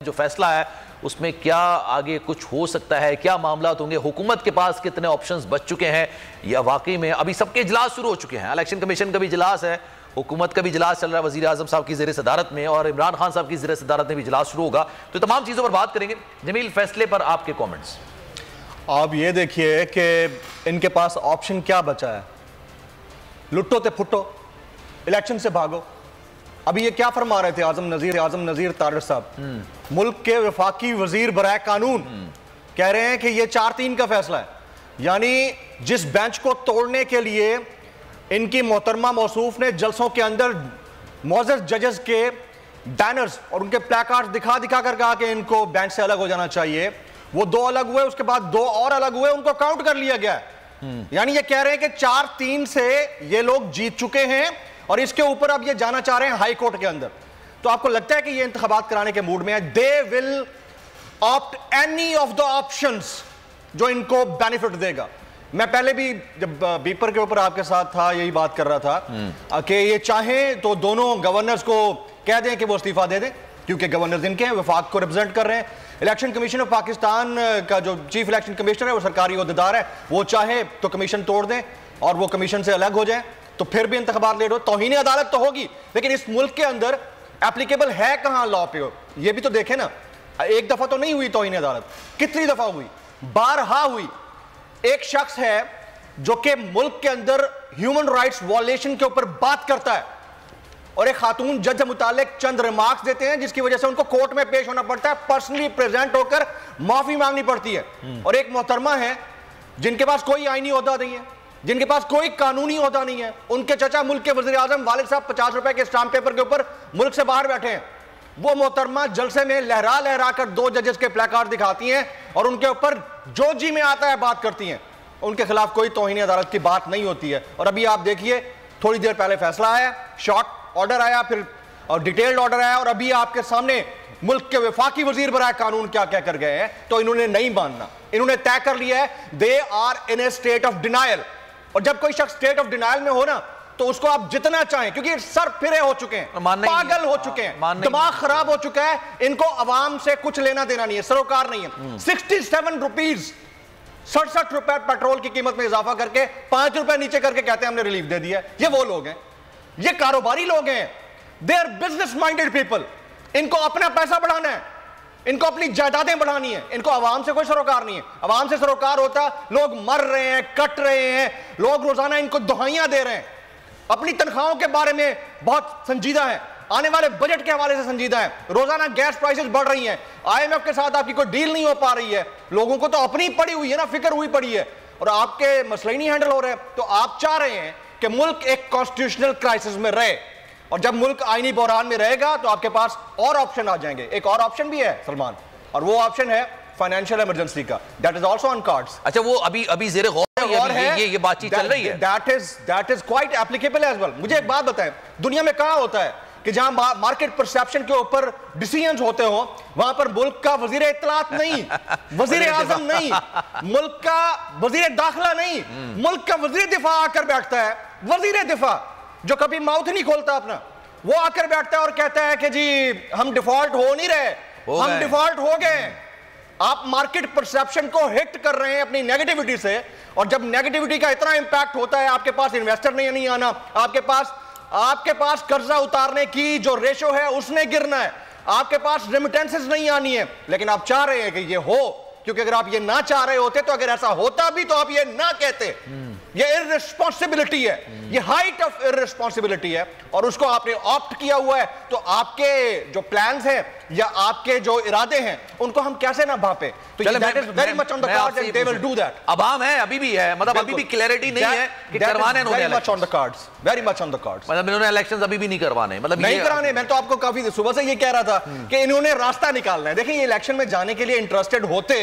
جو فیصلہ ہے اس میں کیا آگے کچھ ہو سکتا ہے, کیا معاملات ہوں گے, حکومت کے پاس کتنے آپشنز بچ چکے ہیں, یا واقعی میں ابھی سب کے اجلاس شروع ہو چکے ہیں, الیکشن کمیشن کا بھی اجلاس ہے, حکومت کا بھی اجلاس چل رہا ہے وزیر اعظم صاحب کی زیر صدارت میں, اور عمران خان صاحب کی زیر صدارت میں بھی اجلاس شروع ہوگا, تو تمام چیزوں پر بات کریں گے. جمیل, فیصلے پر آپ کے کومنٹس. آپ یہ دیکھیے کہ ان کے پاس آپشن کیا بچا ہے, لٹو تے پھٹو, الیکشن سے بھاگو. ابھی یہ کیا فرما رہے تھے اعظم نذیر طارق صاحب, ملک کے وفاقی وزیر برائے قانون, کہہ رہے ہیں کہ یہ 4-3 کا فیصلہ ہے, یعنی جس بینچ کو توڑنے کے لیے ان کی محترمہ موصوف نے جلسوں کے اندر معزز ججز کے بینرز اور ان کے پلیکارڈز دکھا کر کہا کہ ان کو بینچ سے الگ ہو جانا چاہیے, وہ 2 الگ ہوئے, اس کے بعد 2 اور الگ ہوئے, ان کو کاؤنٹ کر لیا گیا ہے. یعنی یہ کہہ رہے ہیں کہ 4-3 سے یہ لوگ جیت چکے ہیں اور اس کے اوپر اب یہ جانا چاہ رہے ہیں ہائی کورٹ کے اندر. تو آپ کو لگتا ہے کہ یہ انتخابات کرانے کے موڈ میں ہے؟ they will opt any of the options جو ان کو بینیفٹ دے گا. میں پہلے بھی جب بیپر کے اوپر آپ کے ساتھ تھا یہی بات کر رہا تھا کہ یہ چاہیں تو دونوں گورنرز کو کہہ دیں کہ وہ استعفیٰ دے دیں, کیونکہ گورنرز ان کے ہیں, وفاق کو ریپرزینٹ کر رہے ہیں. الیکشن کمیشن آف پاکستان کا جو چیف الیکشن کمشنر ہے وہ سرکاری عہدیدار ہے, وہ چاہے تو کمیشن توڑ دیں اور وہ کمیشن سے الگ ہو جائیں, تو پھر بھی انتخابات لیٹ ہو. توہین عدالت تو ہوگی, لیکن اس ملک کے اندر اپلیکیبل ہے کہاں لا پہ ہو, یہ بھی تو دیکھیں نا. ایک دفعہ تو نہیں ہوئی توہین عدالت, کتنی دفعہ ہوئی, بارہا ہوئی. ایک شخص ہے جو کہ ملک کے اندر ہیومن رائٹس وائلیشن کے اوپر بات کرتا ہے, اور ایک خاتون جج سے متعلق چند ریمارکس دیتے ہیں جس کی وجہ سے ان کو کورٹ میں پیش ہونا پڑتا ہے, پرسنلی پریزنٹ ہو کر معافی مانگنی پڑتی ہے. اور ایک محترمہ ہے جن کے پاس کوئی آئینی عہدہ نہیں ہے, جن کے پاس کوئی قانونی عہدہ نہیں ہے, ان کے چچا ملک کے وزیر اعظم والد صاحب 50 روپے کے اسٹامپ پیپر کے اوپر ملک سے باہر بیٹھے ہیں. وہ محترمہ جلسے میں لہرا کر 2 ججز کے پلیکارڈ دکھاتی ہیں اور ان کے اوپر جو جی میں آتا ہے بات کرتی ہیں. ان کے خلاف کوئی توہین عدالت کی بات نہیں ہوتی ہے. اور ابھی آپ دیکھیے تھوڑی دیر پہلے فیصلہ آیا, شارٹ آرڈر آیا, پھر ڈیٹیلڈ آرڈر آیا, اور ابھی آپ کے سامنے ملک کے وفاقی وزیر برائے قانون کیا کہہ کر گئے ہیں. تو انہوں نے نہیں ماننا, انہوں نے طے کر لیا ہے they are in a state of denial. اور جب کوئی شخص state of denial میں ہو نا تو اس کو آپ جتنا چاہیں, کیونکہ سر پھرے ہو چکے ہیں, پاگل ہو چکے ہیں, دماغ خراب ہو چکا ہے, ان کو عوام سے کچھ لینا دینا نہیں ہے, سروکار نہیں ہے. 67 روپیز 67 روپے پیٹرول کی قیمت میں اضافہ کر کے 5 روپے نیچے کر کے کہتے ہیں ہم نے ریلیف دے دیا ہے. یہ وہ لوگ ہیں, یہ کاروباری لوگ ہیں, they are business minded people. ان کو اپنا پیسہ بڑھانا ہے, ان کو اپنی جائیدادیں بڑھانی ہیں, ان کو عوام سے کوئی سروکار نہیں ہے. عوام سے سروکار ہوتا, لوگ مر رہے ہیں, کٹ رہے ہیں, لوگ روزانہ ان کو دہائیاں دے رہے ہیں, اپنی تنخواہوں کے بارے میں بہت سنجیدہ ہیں, آنے والے بجٹ کے حوالے سے سنجیدہ ہیں, روزانہ گیس پرائسز بڑھ رہی ہیں, IMF کے ساتھ آپ کی کوئی ڈیل نہیں ہو پا رہی ہے, لوگوں کو تو اپنی پڑی ہوئی ہے نا, فکر ہوئی پڑی ہے, اور آپ کے مسئلے ہی نہیں ہینڈل ہو رہے. تو آپ چاہ رہے ہیں کہ ملک ایک کانسٹیٹیوشنل کرائسس میں رہے, اور جب ملک آئینی بحران میں رہے گا تو آپ کے پاس اور آپشن آ جائیں گے. ایک اور آپشن بھی ہے سلمان, اور وہ آپشن ہے فائنینشیل ایمرجنسی کا. That is also on cards. اچھا, وہ ابھی زیر غور یہ بات چیت چل رہی ہے. That is quite applicable as well. مجھے ایک بات بتائیں, دنیا میں کہاں ہوتا ہے کہ جہاں مارکیٹ پرسیپشن کے اوپر ڈیسیژنز ہوتے ہوں وہاں پر ملک کا وزیر اطلاعات نہیں, وزیر اعظم نہیں, ملک کا وزیر داخلہ نہیں, ملک کا وزیر دفاع آ کر بیٹھتا ہے. وزیر دفاع جو کبھی ماؤتھ نہیں کھولتا اپنا, وہ آ کر بیٹھتا ہے اور کہتا ہے کہ جی ہم ڈیفالٹ ہو نہیں رہے, ہم ڈیفالٹ ہو گئے. آپ مارکیٹ پرسیپشن کو ہٹ کر رہے ہیں اپنی نیگیٹیوٹی سے, اور جب نیگیٹیوٹی کا اتنا امپیکٹ ہوتا ہے, آپ کے پاس انویسٹر نہیں آنا, آپ کے پاس قرضہ اتارنے کی جو ریشو ہے اس نے گرنا ہے, آپ کے پاس ریمیٹنسز نہیں آنی ہے, لیکن آپ چاہ رہے ہیں کہ یہ ہو, کیونکہ اگر آپ یہ نہ چاہ رہے ہوتے تو اگر ایسا ہوتا بھی تو آپ یہ نہ کہتے. یہ ارسپانسبلٹی ہے, یہ ہائٹ آف ارسپانسبلٹی ہے, اور اس کو آپ نے آپٹ کیا ہوا ہے. تو آپ کے جو پلانز ہیں یا آپ کے جو ارادے ہیں ان کو ہم کیسے نہ بھاپے. تو that is very much on the cards and they will do that. عوام ہے, ابھی بھی ہے, مطلب ابھی بھی کلیئرٹی نہیں ہے کہ کروانے انہوں نے very much on the cards, very much on the cards. مطلب انہوں نے الیکشنز ابھی بھی نہیں کروانے, مطلب نہیں کرانے. میں تو آپ کو کافی صبح سے یہ کہہ رہا تھا کہ انہوں نے راستہ نکالنا ہے. دیکھیں یہ الیکشن میں جانے کے لیے انٹرسٹڈ ہوتے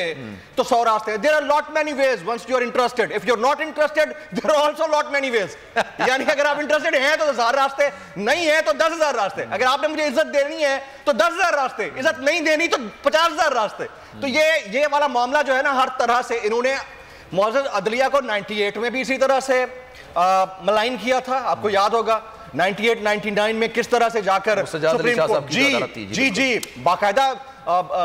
تو 100 راستے ہیں. There are lot many ways once you are interested. If you are not interested, there are also lot many ways. یعنی اگر آپ انٹرسٹڈ ہیں تو 1000 راستے, نہیں ہیں تو 10,000 راستے. اگر آپ نے مجھے عزت دینی ہے تو 10,000 راستے, عزت نہیں دینی تو 50,000 راستے. تو یہ والا معاملہ جو ہے نا, ہر طرح سے انہوں نے معزز عدلیہ کو 98 میں بھی اسی طرح سے ملائن کیا تھا, آپ کو یاد ہوگا 98-99 میں کس طرح سے جا کر سپریم کورٹ, جی باقاعدہ